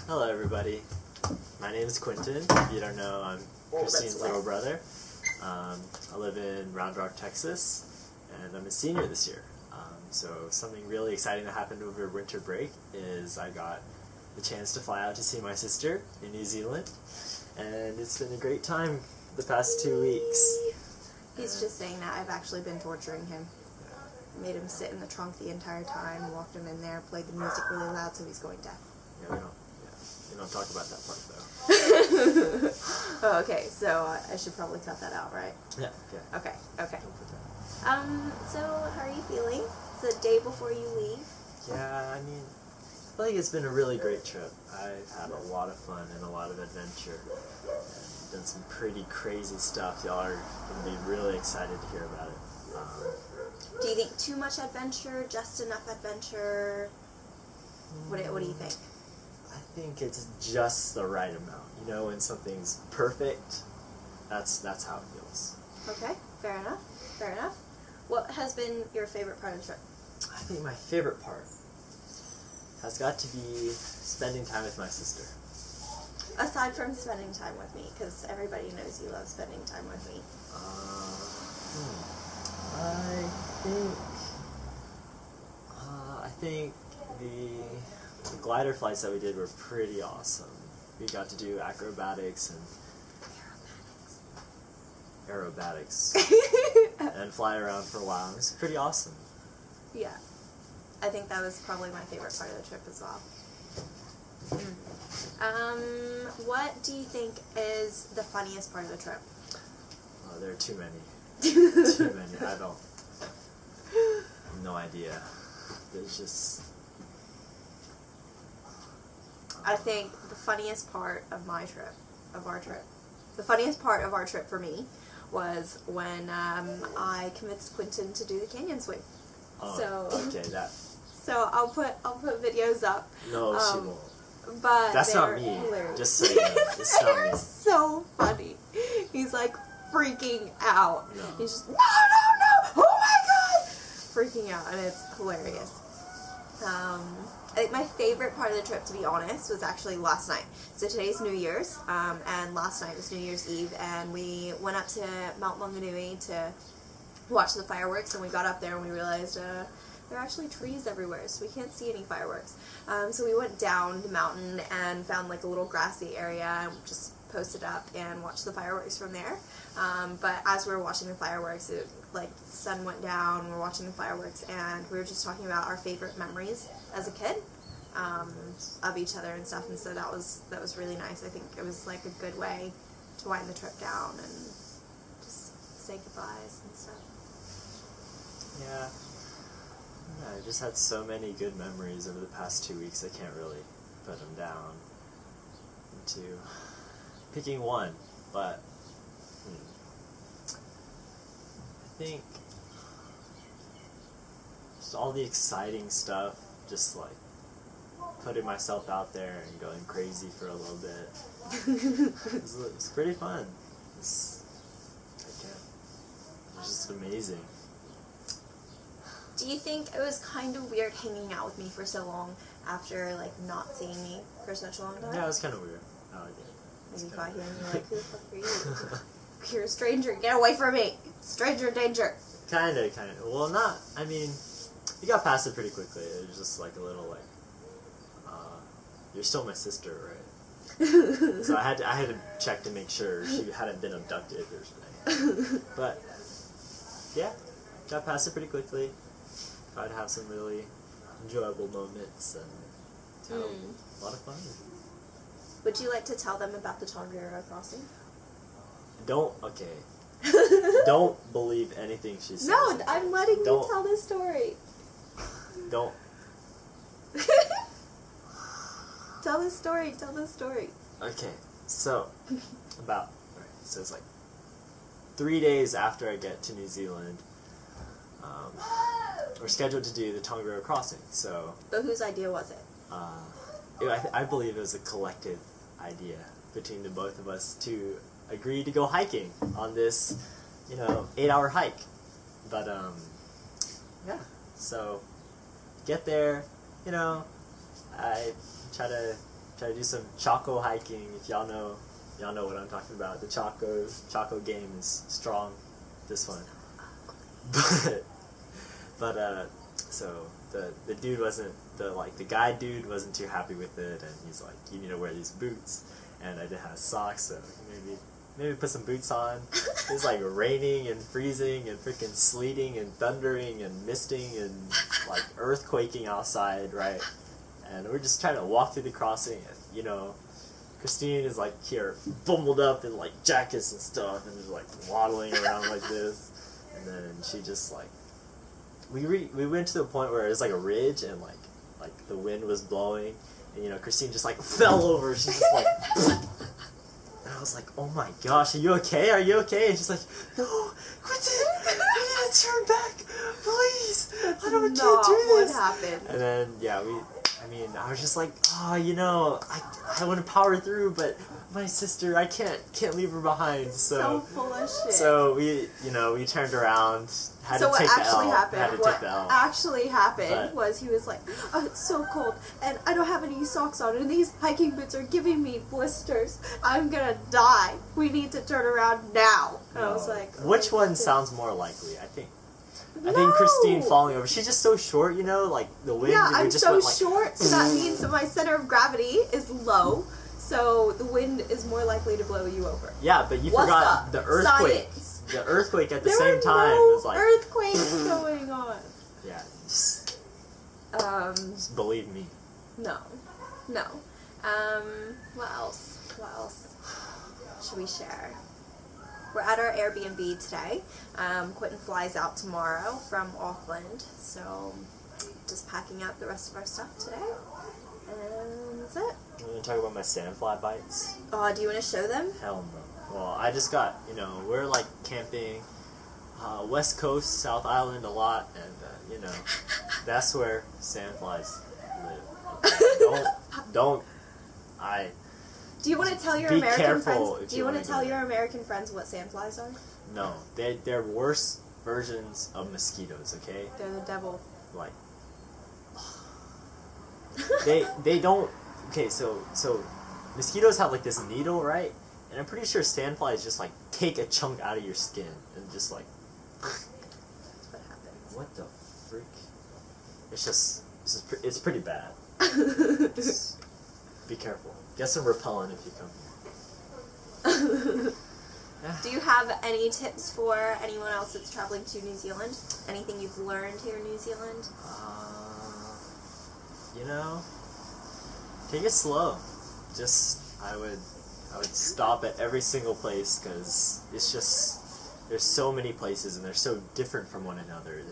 Hello everybody, my name is Quinton. If you don't know, I'm Christine's little brother. I live in Round Rock, Texas, and I'm a senior this year. So something really exciting that happened over winter break is I got the chance to fly out to see my sister in New Zealand, and it's been a great time the past 2 weeks. He's just saying that. I've actually been torturing him. Made him sit in the trunk the entire time, walked him in there, played the music really loud so he's going deaf. We don't talk about that part though. Oh, okay, so I should probably cut that out, right? Yeah. Okay. Don't put that. So how are you feeling? It's the day before you leave. Yeah, I mean, I feel like it's been a really great trip. I've had a lot of fun and a lot of adventure. And done some pretty crazy stuff. Y'all are going to be really excited to hear about it. Do you think too much adventure, just enough adventure? What do you think? I think it's just the right amount. You know, when something's perfect, that's how it feels. Okay, fair enough. What has been your favorite part of the trip? I think my favorite part has got to be spending time with my sister. Aside from spending time with me, because everybody knows you love spending time with me. I think the glider flights that we did were pretty awesome. We got to do acrobatics and aerobatics and fly around for a while. It was pretty awesome. Yeah. I think that was probably my favorite part of the trip as well. What do you think is the funniest part of the trip? Oh, there are too many. Too many. I have no idea. There's just... I think the funniest part of the funniest part of our trip for me was when I convinced Quinton to do the canyon swing. So I'll put videos up. No, she won't. But that's not me. Hilarious. Just so you know, it's not me. So funny. He's like freaking out. No. He's just no! Oh my god! Freaking out, and it's hilarious. I think my favorite part of the trip, to be honest, was actually last night. So today's New Year's, and last night was New Year's Eve, and we went up to Mount Maunganui to watch the fireworks, and we got up there and we realized there are actually trees everywhere, so we can't see any fireworks. So we went down the mountain and found like a little grassy area and just posted up and watched the fireworks from there. But as we were watching the fireworks, the sun went down, we were watching the fireworks, and we were just talking about our favorite memories as a kid of each other and stuff, and so that was really nice. I think it was like a good way to wind the trip down and just say goodbyes and stuff. Yeah, I just had so many good memories over the past 2 weeks, I can't really put them down into picking one, but I think just all the exciting stuff, just like putting myself out there and going crazy for a little bit. It's pretty fun. It's just amazing. Do you think it was kind of weird hanging out with me for so long after not seeing me for such a long time? Yeah, it was kind of weird. I like it. Maybe you got here and you're like, who the fuck are you? You're a stranger. Get away from me. Stranger danger. Kinda. Well, not, I mean, you got past it pretty quickly. It was just like a little you're still my sister, right? So I had to check to make sure she hadn't been abducted or something. But, yeah, got past it pretty quickly. Tried to have some really enjoyable moments and had a lot of fun. Would you like to tell them about the Tongariro crossing? Don't believe anything she says. No, I'm letting you tell the story. Don't. Tell the story. Okay, so it's like 3 days after I get to New Zealand, we're scheduled to do the Tongariro crossing. So. But whose idea was it? I believe it was a collective idea between the both of us to agree to go hiking on this, 8-hour hike. But yeah. So get there, I try to try to do some Chaco hiking. If y'all know what I'm talking about. The Chaco game is strong. This one, but so the dude wasn't the guide dude wasn't too happy with it, and he's like, you need to wear these boots, and I didn't have socks, so maybe put some boots on. It was like raining and freezing and freaking sleeting and thundering and misting and like earthquaking outside, right? And we're just trying to walk through the crossing, and Christine is like here, bumbled up in like jackets and stuff, and just like waddling around like this, and then she just like we went to the point where it was like a ridge, and like the wind was blowing, and Christine just like fell over. She's just like. And I was like, oh my gosh, are you okay? Are you okay? And she's like, no, Quinton, I need to turn back, please. That's I can't do what this. happened. And then, I was just like, I want to power through, but my sister, I can't leave her behind. So full of shit. So we turned around, had to take the L. What actually happened was he was like, oh, it's so cold, and I don't have any socks on, and these hiking boots are giving me blisters. I'm gonna die. We need to turn around now. And I was like, which one sounds more likely? I think Christine falling over. She's just so short, like the wind. Yeah, I'm just so short, so that means that my center of gravity is low, so the wind is more likely to blow you over. Yeah, but you forgot the earthquake. Science. The earthquake at the same time was like earthquakes going on. Yeah. Just believe me. No. What else should we share? We're at our Airbnb today. Quinton flies out tomorrow from Auckland, so just packing up the rest of our stuff today. And that's it. I'm going to talk about my sandfly bites. Oh, do you want to show them? Hell no. Well, I just got, we're like camping West Coast, South Island a lot, and, that's where sandflies live. Don't. Do you want to tell your American friends? Do you want to tell your American friends what sandflies are? No, they're worse versions of mosquitoes. Okay. They're the devil. Like. they don't. Okay, so mosquitoes have like this needle, right? And I'm pretty sure sandflies just like take a chunk out of your skin and just like. That's what happens. What the freak? It's pretty bad. Just be careful. Get some repellent if you come here. Do you have any tips for anyone else that's traveling to New Zealand? Anything you've learned here in New Zealand? Take it slow. I would stop at every single place, because it's just, there's so many places and they're so different from one another.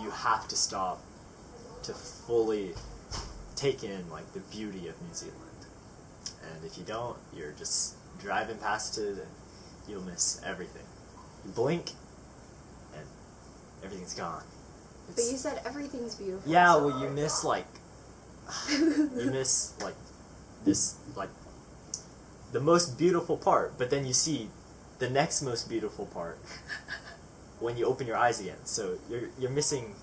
You have to stop to fully take in like the beauty of New Zealand. And if you don't, you're just driving past it and you'll miss everything. You blink and everything's gone. But you said everything's beautiful. Yeah, so well, you miss this, like, the most beautiful part, but then you see the next most beautiful part when you open your eyes again. So you're missing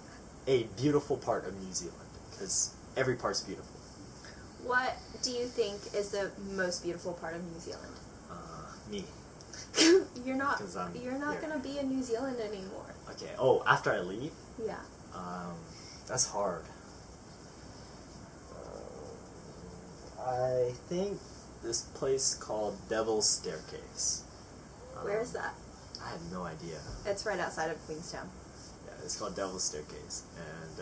a beautiful part of New Zealand, because every part's beautiful. What do you think is the most beautiful part of New Zealand? Me. You're not gonna be in New Zealand anymore. Okay. Oh, after I leave? Yeah. That's hard. I think this place called Devil's Staircase. Where is that? I have no idea. It's right outside of Queenstown. Yeah, it's called Devil's Staircase, and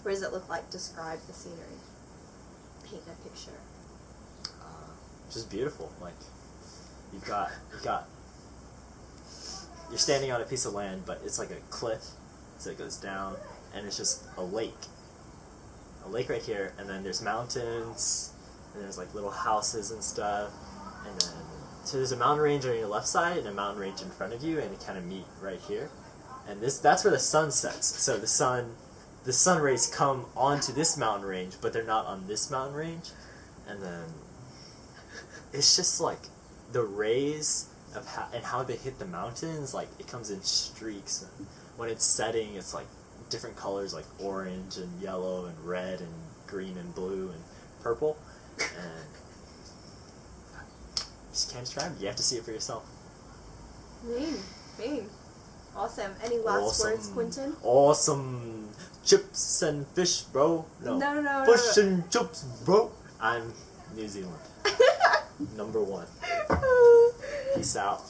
what does it look like? Describe the scenery. Paint a picture. Just beautiful. Like you're standing on a piece of land, but it's like a cliff, so it goes down, and it's just a lake right here, and then there's mountains, and there's like little houses and stuff, and then so there's a mountain range on your left side and a mountain range in front of you, and they kind of meet right here, and that's where the sun sets. So the sun rays come onto this mountain range, but they're not on this mountain range, and then it's just like the rays of how they hit the mountains, like it comes in streaks, and when it's setting, it's like different colors, like orange and yellow and red and green and blue and purple, And just can't describe it. You have to see it for yourself. Mean. Awesome. Any last words, Quinton? Awesome. Chips and fish, bro. No. Fish and chips, bro. I'm New Zealand. #1. Peace out.